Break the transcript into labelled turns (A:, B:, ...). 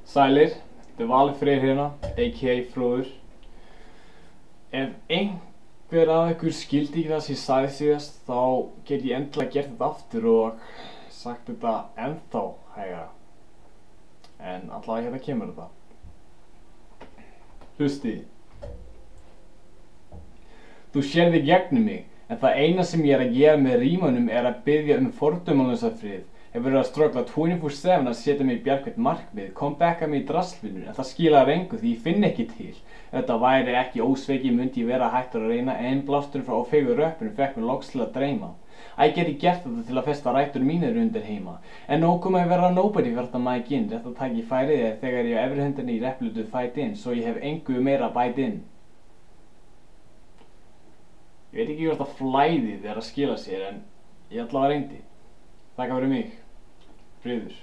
A: Sælir, þetta er Valur Freyr hérna, a.k.a. Fróður. Ef einhver af ykkur skildi ekki það sem ég sagði síðast, þá get ég endilega gert þetta aftur og sagt þetta ennþá hægara. En allavega hérna kemur þetta. Hlustið. Þú sérð í gegnum mig, en það eina sem ég að gera með rímunum er að biðja fordómalausa frið. Hef verið að ströggla 24/7 að setja mig í bjargvætt markmið, comeback mig í draslvinnu, en það skilar engu því ég finn ekki til. Ef þetta væri ekki ósveikið myndi ég vera hættur að reyna, en blásturinn frá ófeigur röppinu fekk mig loks til að dreyma. Ég geti gert þetta til að festa rætur mínir undir heima, en nóg kom að vera nobody fyrir þetta mæk inn, rétt að taka í færið þegar ég á efri hendinni í replutu fight in, svo ég hef engu meira bæt inn. Ég veit ekki hvort að flæðið er að skila sér, en ég allavega reyndi. Takk fyrir mig. Friður.